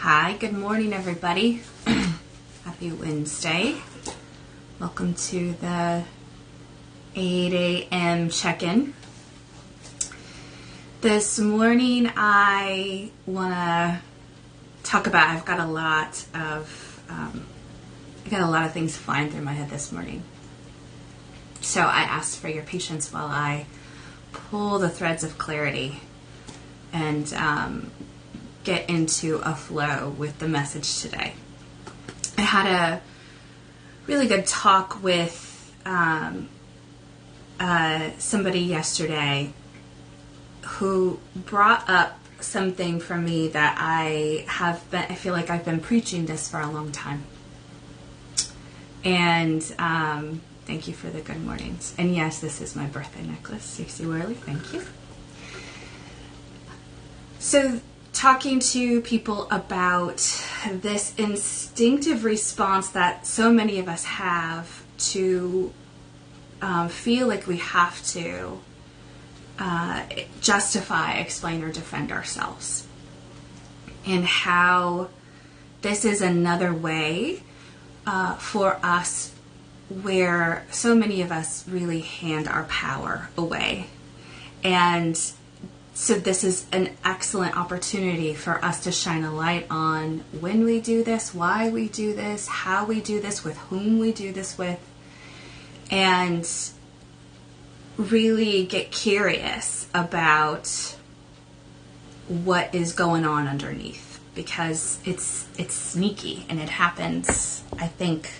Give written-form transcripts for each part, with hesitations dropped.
Hi, good morning, everybody. Happy Wednesday. Welcome to the 8 a.m. check-in. This morning, I want to talk about, I've got a lot of things flying through my head this morning. So I asked for your patience while I pull the threads of clarity and get into a flow with the message today. I had a really good talk with somebody yesterday who brought up something for me that I feel like I've been preaching this for a long time. And thank you for the good mornings. And yes, this is my birthday necklace, Stacey Worley. Thank you. So, talking to people about this instinctive response that so many of us have to feel like we have to justify, explain, or defend ourselves. And how this is another way for us where so many of us really hand our power away. And so this is an excellent opportunity for us to shine a light on when we do this, why we do this, how we do this, with whom we do this with, and really get curious about what is going on underneath, because it's sneaky and it happens, I think,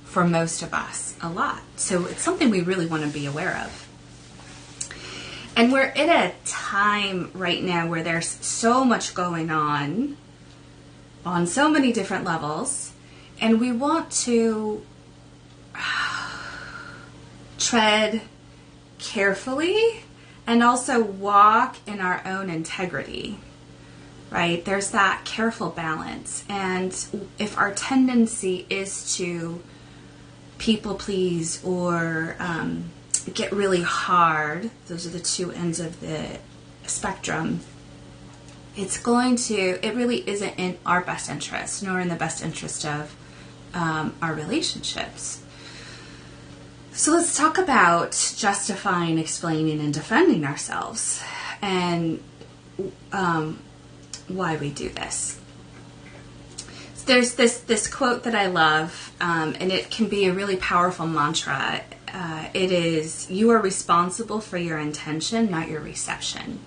for most of us a lot. So it's something we really want to be aware of. And we're in a time right now where there's so much going on so many different levels, and we want to tread carefully and also walk in our own integrity, right? There's that careful balance. And if our tendency is to people please or get really hard, those are the two ends of the spectrum, it really isn't in our best interest, nor in the best interest of our relationships. So let's talk about justifying, explaining, and defending ourselves, and why we do this. So there's this quote that I love, and it can be a really powerful mantra. It is, "You are responsible for your intention, not your reception."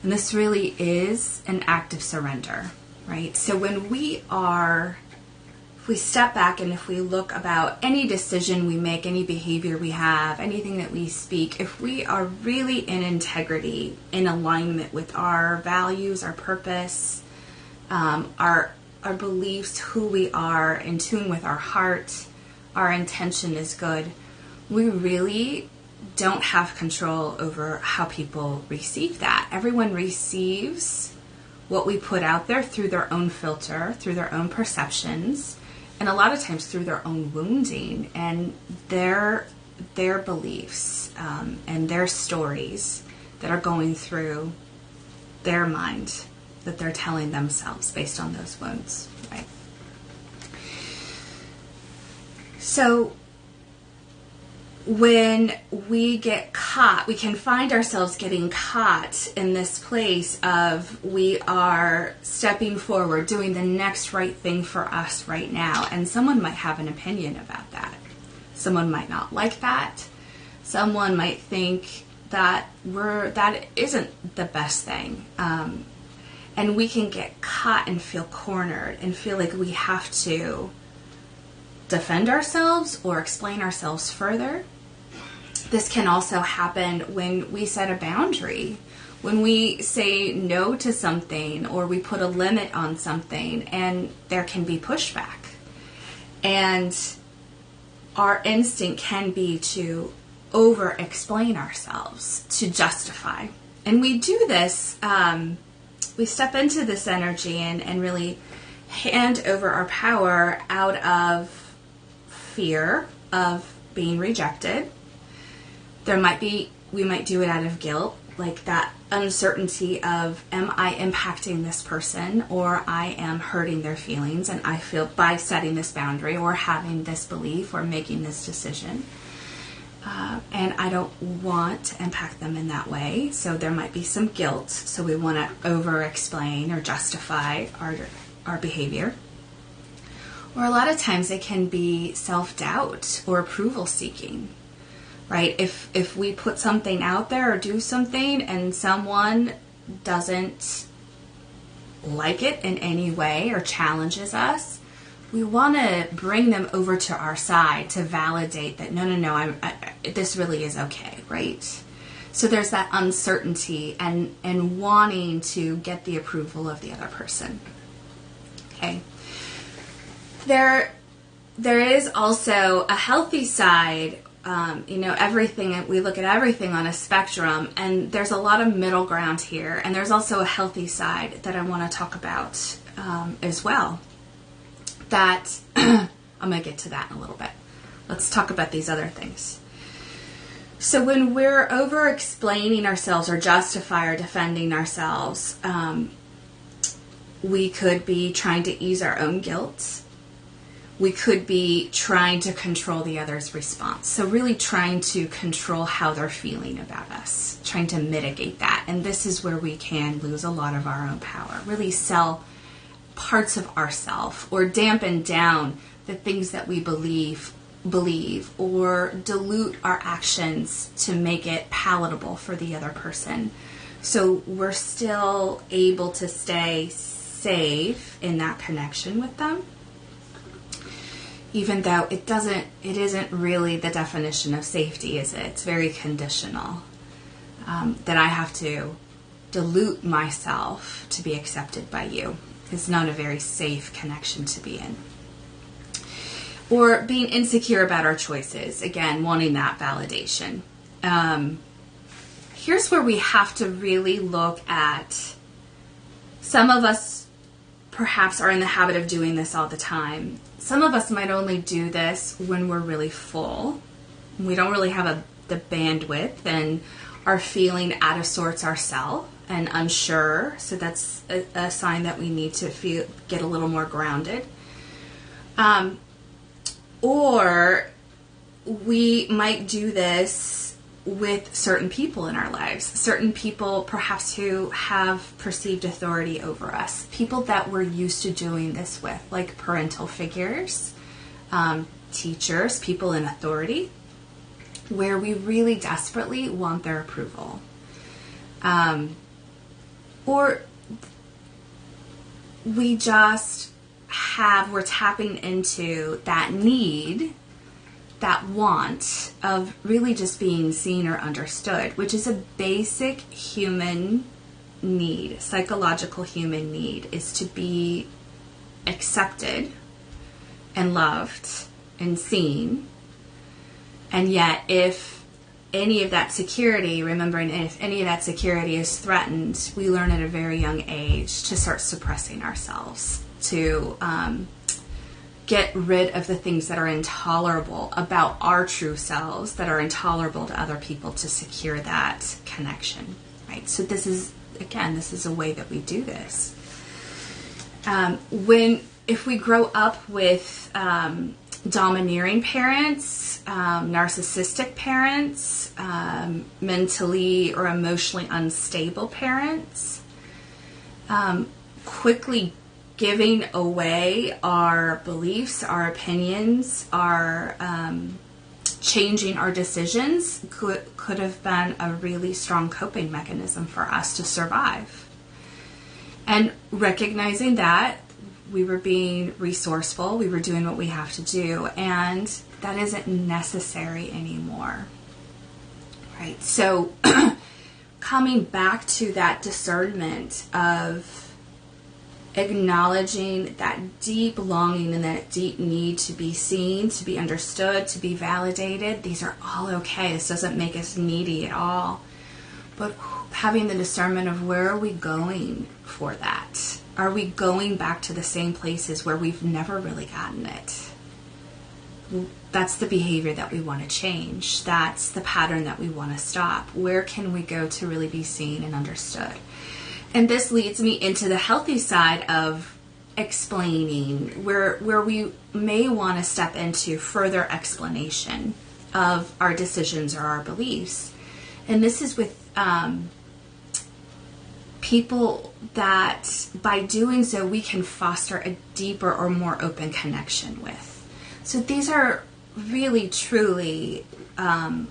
And this really is an act of surrender, right? So when if we step back and if we look about any decision we make, any behavior we have, anything that we speak, if we are really in integrity, in alignment with our values, our purpose, our beliefs, who we are, in tune with our heart, our intention is good, we really don't have control over how people receive that. Everyone receives what we put out there through their own filter, through their own perceptions, and a lot of times through their own wounding and their beliefs and their stories that are going through their mind, that they're telling themselves based on those wounds, right? So when we get caught, we can find ourselves getting caught in this place of we are stepping forward, doing the next right thing for us right now. And someone might have an opinion about that. Someone might not like that. Someone might think that that isn't the best thing. And we can get caught and feel cornered and feel like we have to defend ourselves or explain ourselves further. This can also happen when we set a boundary, when we say no to something or we put a limit on something, and there can be pushback. And our instinct can be to over-explain ourselves, to justify. And we do this, we step into this energy and really hand over our power out of fear of being rejected. We might do it out of guilt. like that uncertainty of, am I impacting this person, or I am hurting their feelings, and I feel by setting this boundary or having this belief or making this decision, and I don't want to impact them in that way. So there might be some guilt, so we want to over explain or justify our behavior. Or a lot of times it can be self-doubt or approval seeking, right? If we put something out there or do something and someone doesn't like it in any way or challenges us, we want to bring them over to our side to validate that, no, this really is okay, right? So there's that uncertainty and wanting to get the approval of the other person, okay? There is also a healthy side. Everything, we look at everything on a spectrum, and there's a lot of middle ground here. And there's also a healthy side that I want to talk about as well. That I'm going to get to that in a little bit. Let's talk about these other things. So when we're over explaining ourselves or justify or defending ourselves, we could be trying to ease our own guilt. We could be trying to control the other's response. So really trying to control how they're feeling about us, trying to mitigate that. And this is where we can lose a lot of our own power, really sell parts of ourself or dampen down the things that we believe, or dilute our actions to make it palatable for the other person. So we're still able to stay safe in that connection with them, even though it isn't really the definition of safety, is it? It's very conditional. That I have to dilute myself to be accepted by you. It's not a very safe connection to be in. Or being insecure about our choices. Again, wanting that validation. Here's where we have to really look at, some of us perhaps are in the habit of doing this all the time. Some of us might only do this when we're really full. We don't really have the bandwidth and are feeling out of sorts ourselves and unsure. So that's a sign that we need to get a little more grounded. Or we might do this with certain people in our lives, certain people perhaps who have perceived authority over us, people that we're used to doing this with, like parental figures, teachers, people in authority, where we really desperately want their approval. Or we're tapping into that need, that want of really just being seen or understood, which is a basic human need, psychological human need, is to be accepted and loved and seen. And yet, if any of that security, remembering if any of that security is threatened, we learn at a very young age to start suppressing ourselves, to get rid of the things that are intolerable about our true selves, that are intolerable to other people, to secure that connection, right? So this is a way that we do this. If we grow up with domineering parents, narcissistic parents, mentally or emotionally unstable parents, quickly giving away our beliefs, our opinions, our changing our decisions could have been a really strong coping mechanism for us to survive. And recognizing that, we were being resourceful, we were doing what we have to do, and that isn't necessary anymore, right? So coming back to that discernment of acknowledging that deep longing and that deep need to be seen, to be understood, to be validated, these are all okay. This doesn't make us needy at all. But having the discernment of, where are we going for that? Are we going back to the same places where we've never really gotten it? that's the behavior that we want to change. That's the pattern that we want to stop. Where can we go to really be seen and understood? And this leads me into the healthy side of explaining, where we may want to step into further explanation of our decisions or our beliefs. And this is with people that by doing so we can foster a deeper or more open connection with. So these are really, truly, and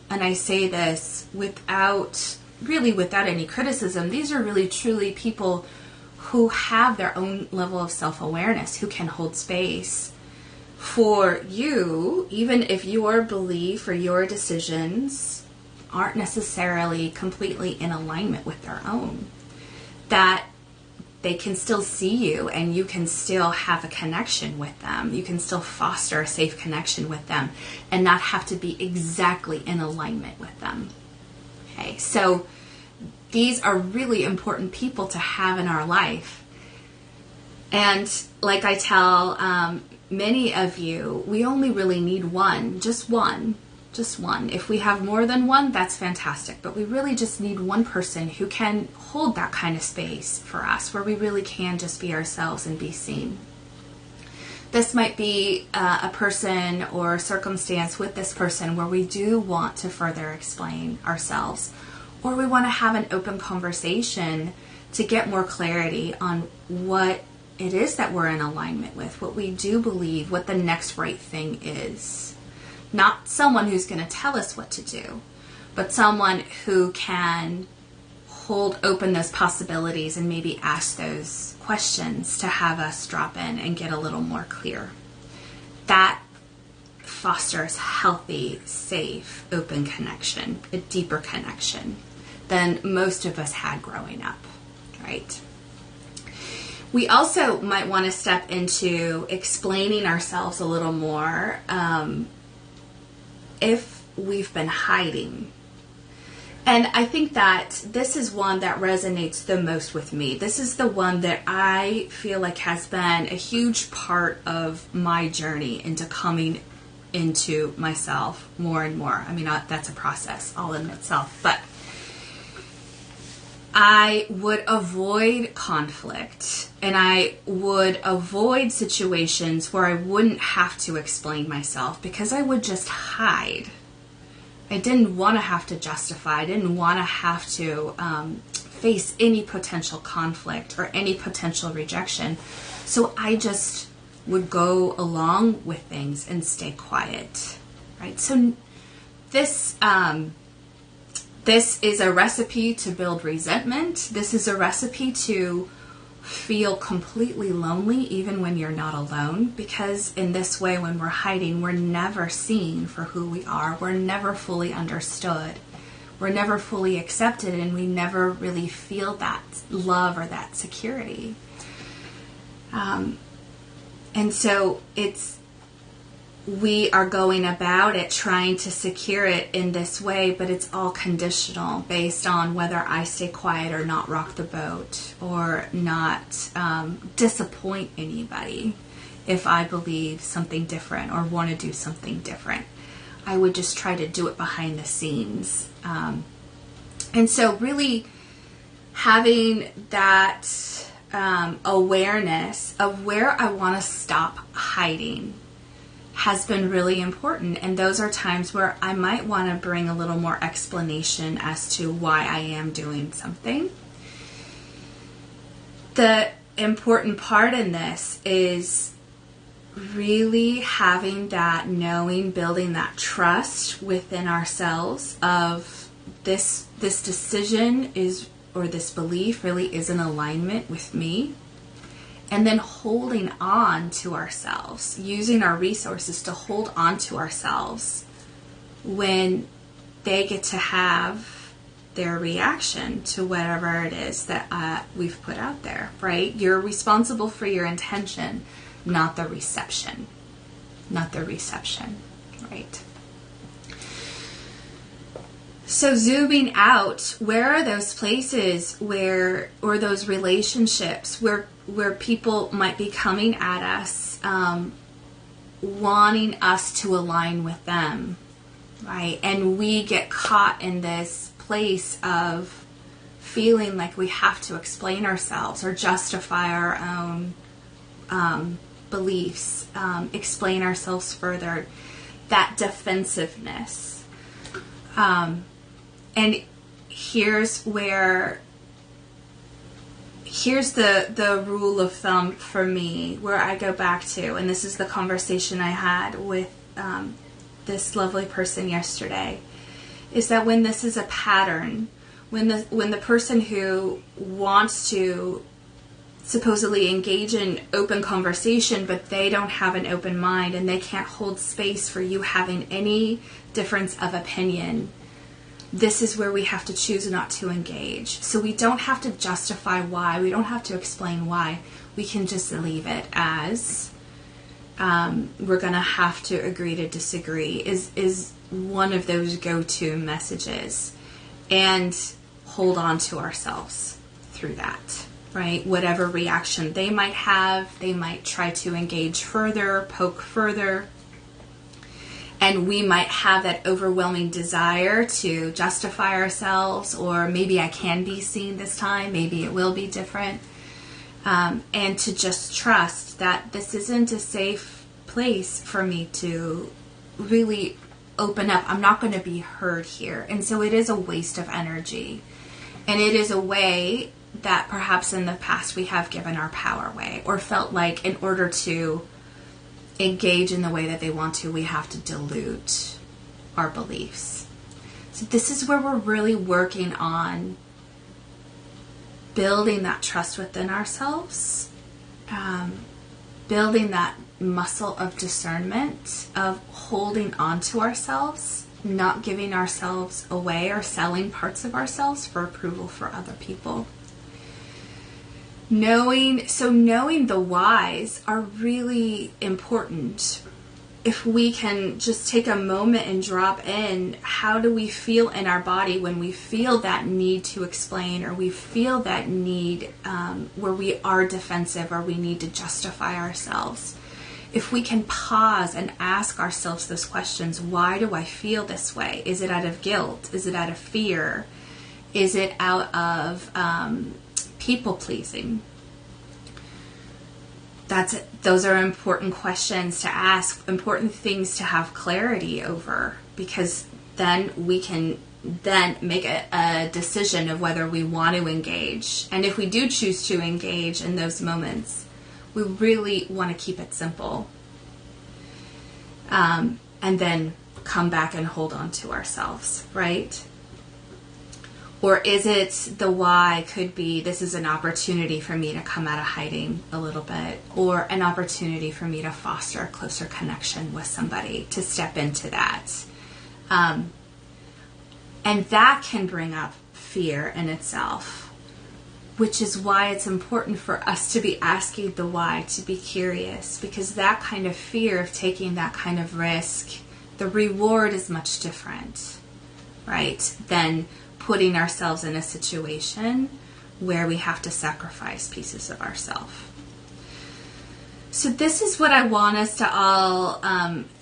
I say this without any criticism, these are really, truly people who have their own level of self-awareness, who can hold space for you, even if your belief or your decisions aren't necessarily completely in alignment with their own. That they can still see you and you can still have a connection with them. You can still foster a safe connection with them and not have to be exactly in alignment with them. Okay, so these are really important people to have in our life. And like I tell many of you, we only really need one, just one. If we have more than one, that's fantastic. But we really just need one person who can hold that kind of space for us, where we really can just be ourselves and be seen. This might be a person or circumstance with this person where we do want to further explain ourselves, or we want to have an open conversation to get more clarity on what it is that we're in alignment with, what we do believe, what the next right thing is. Not someone who's going to tell us what to do, but someone who can hold open those possibilities and maybe ask those questions to have us drop in and get a little more clear. That fosters healthy, safe, open connection, a deeper connection than most of us had growing up, right? We also might want to step into explaining ourselves a little more if we've been hiding. And I think that this is one that resonates the most with me. This is the one that I feel like has been a huge part of my journey into coming into myself more and more. I mean, that's a process all in itself. But I would avoid conflict, and I would avoid situations where I wouldn't have to explain myself because I would just hide. I didn't want to have to justify. I didn't want to have to face any potential conflict or any potential rejection. So I just would go along with things and stay quiet, right? So this is a recipe to build resentment. This is a recipe to feel completely lonely even when you're not alone, because in this way, when we're hiding, we're never seen for who we are. We're never fully understood. We're never fully accepted, and we never really feel that love or that security. And so we are going about it trying to secure it in this way, but it's all conditional based on whether I stay quiet or not rock the boat or not disappoint anybody. If I believe something different or want to do something different, I would just try to do it behind the scenes. And so really having that awareness of where I want to stop hiding has been really important. And those are times where I might want to bring a little more explanation as to why I am doing something. The important part in this is really having that knowing, building that trust within ourselves of this decision is, or this belief really is in alignment with me. And then holding on to ourselves, using our resources to hold on to ourselves when they get to have their reaction to whatever it is that we've put out there, right? You're responsible for your intention, not the reception. Not the reception, right? So zooming out, where are those places where, or those relationships where people might be coming at us wanting us to align with them, right? And we get caught in this place of feeling like we have to explain ourselves or justify our own beliefs, explain ourselves further, that defensiveness. And here's the rule of thumb for me, where I go back to, and this is the conversation I had with this lovely person yesterday, is that when this is a pattern, when the person who wants to supposedly engage in open conversation, but they don't have an open mind and they can't hold space for you having any difference of opinion, this is where we have to choose not to engage. So we don't have to justify why. We don't have to explain why. We can just leave it as we're going to have to agree to disagree is one of those go-to messages, and hold on to ourselves through that, right? Whatever reaction they might have, they might try to engage further, poke further. And we might have that overwhelming desire to justify ourselves, or maybe I can be seen this time, maybe it will be different. And to just trust that this isn't a safe place for me to really open up. I'm not going to be heard here. And so it is a waste of energy. And it is a way that perhaps in the past we have given our power away, or felt like in order to engage in the way that they want to, we have to dilute our beliefs. So this is where we're really working on building that trust within ourselves, building that muscle of discernment, of holding on to ourselves, not giving ourselves away or selling parts of ourselves for approval for other people. Knowing the whys are really important. If we can just take a moment and drop in, how do we feel in our body when we feel that need to explain, or we feel that need where we are defensive or we need to justify ourselves? If we can pause and ask ourselves those questions, why do I feel this way? Is it out of guilt? Is it out of fear? Is it out of people pleasing? Those are important questions to ask, important things to have clarity over, because then we can then make a decision of whether we want to engage. And if we do choose to engage in those moments, we really want to keep it simple. And then come back and hold on to ourselves, right? Or is it the why could be, this is an opportunity for me to come out of hiding a little bit, or an opportunity for me to foster a closer connection with somebody, to step into that. And that can bring up fear in itself, which is why it's important for us to be asking the why, to be curious, because that kind of fear of taking that kind of risk, the reward is much different, right, than putting ourselves in a situation where we have to sacrifice pieces of ourselves. So this is what I want us to all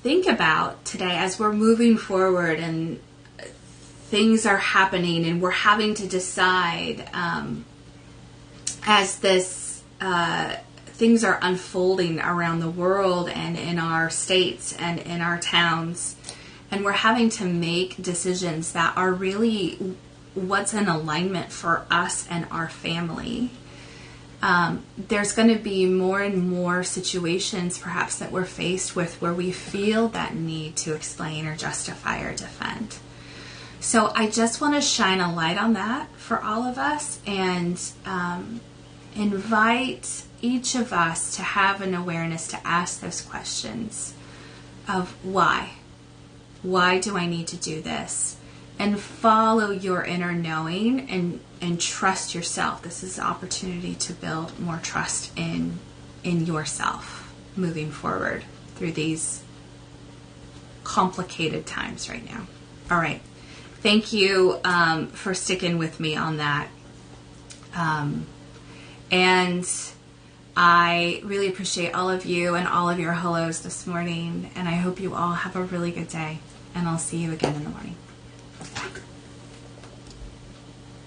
think about today as we're moving forward and things are happening and we're having to decide as this things are unfolding around the world and in our states and in our towns, and we're having to make decisions that are really what's in alignment for us and our family. There's going to be more and more situations perhaps that we're faced with where we feel that need to explain or justify or defend. So I just want to shine a light on that for all of us, and invite each of us to have an awareness to ask those questions of why. Why do I need to do this? And follow your inner knowing and trust yourself. This is an opportunity to build more trust in yourself moving forward through these complicated times right now. All right. Thank you for sticking with me on that. And I really appreciate all of you and all of your hellos this morning, and I hope you all have a really good day, and I'll see you again in the morning.